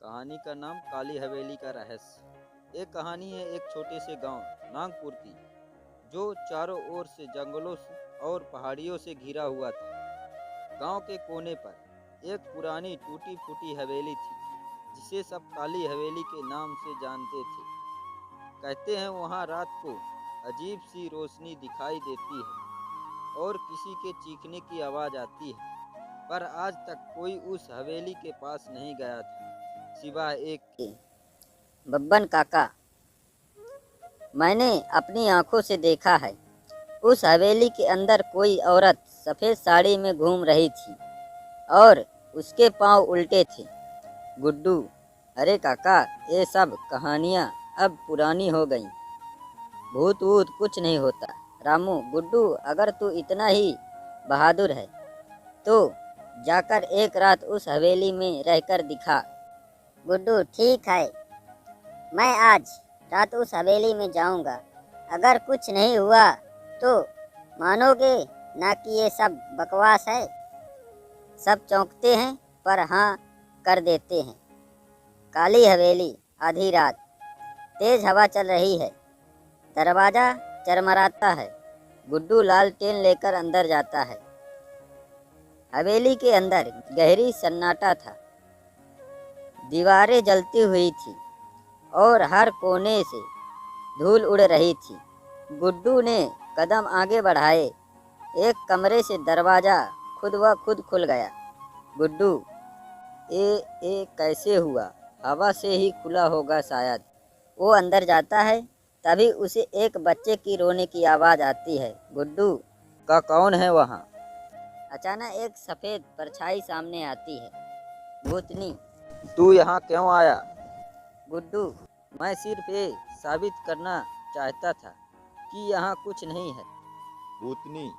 कहानी का नाम काली हवेली का रहस्य। एक कहानी है एक छोटे से गांव नागपुर की, जो चारों ओर से जंगलों और पहाड़ियों से घिरा हुआ था। गांव के कोने पर एक पुरानी टूटी फूटी हवेली थी, जिसे सब काली हवेली के नाम से जानते थे। कहते हैं वहां रात को अजीब सी रोशनी दिखाई देती है और किसी के चीखने की आवाज़ आती है, पर आज तक कोई उस हवेली के पास नहीं गया था, सिवाय एक के। बब्बन काका, मैंने अपनी आंखों से देखा है। उस हवेली के अंदर कोई औरत सफ़ेद साड़ी में घूम रही थी और उसके पांव उल्टे थे। गुड्डू, अरे काका, ये सब कहानियाँ अब पुरानी हो गईं। भूत वूत कुछ नहीं होता। रामू, गुड्डू, अगर तू इतना ही बहादुर है तो जाकर एक रात उस हवेली में रहकर दिखा। गुड्डू, ठीक है, मैं आज रात उस हवेली में जाऊंगा। अगर कुछ नहीं हुआ तो मानोगे ना कि ये सब बकवास है। सब चौंकते हैं पर हाँ कर देते हैं। काली हवेली, आधी रात, तेज हवा चल रही है, दरवाज़ा चरमराता है। गुड्डू लालटेन लेकर अंदर जाता है। हवेली के अंदर गहरी सन्नाटा था। दीवारें जलती हुई थी और हर कोने से धूल उड़ रही थी। गुड्डू ने कदम आगे बढ़ाए। एक कमरे से दरवाज़ा खुद ब खुद खुल गया। गुड्डू, ये कैसे हुआ? हवा से ही खुला होगा शायद। वो अंदर जाता है, तभी उसे एक बच्चे की रोने की आवाज़ आती है। गुड्डू का कौन है वहाँ? अचानक एक सफ़ेद परछाई सामने आती है। भूतनी। तू यहाँ क्यों आया? गुड्डू, मैं सिर्फ ये साबित करना चाहता था कि यहाँ कुछ नहीं है। भूतनी,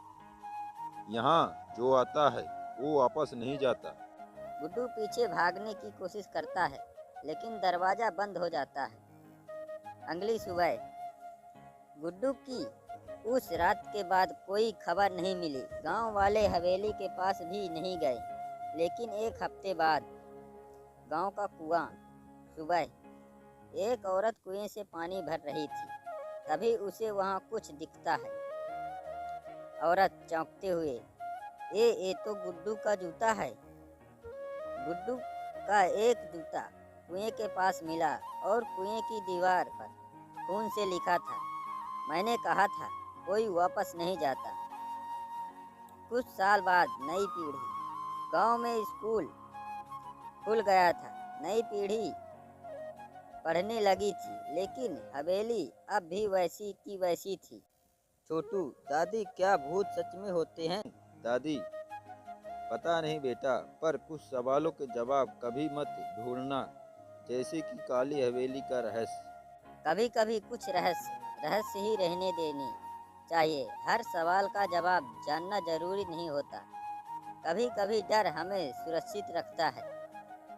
यहाँ जो आता है वो वापस नहीं जाता। गुड्डू पीछे भागने की कोशिश करता है, लेकिन दरवाज़ा बंद हो जाता है। अगली सुबह गुड्डू की उस रात के बाद कोई खबर नहीं मिली। गांव वाले हवेली के पास भी नहीं गए। लेकिन एक हफ्ते बाद गांव का कुआं। सुबह एक औरत कुएं से पानी भर रही थी, तभी उसे वहां कुछ दिखता है। औरत चौंकते हुए, ये तो गुड्डू का जूता है। गुड्डू का एक जूता कुएं के पास मिला और कुएं की दीवार पर खून से लिखा था, मैंने कहा था कोई वापस नहीं जाता। कुछ साल बाद नई पीढ़ी। गांव में स्कूल खुल गया था। नई पीढ़ी पढ़ने लगी थी, लेकिन हवेली अब भी वैसी की वैसी थी। छोटू, दादी, क्या भूत सच में होते हैं? दादी, पता नहीं बेटा, पर कुछ सवालों के जवाब कभी मत ढूंढना, जैसे कि काली हवेली का रहस्य। कभी कभी कुछ रहस्य ही रहने देने चाहिए। हर सवाल का जवाब जानना जरूरी नहीं होता। कभी कभी डर हमें सुरक्षित रखता है।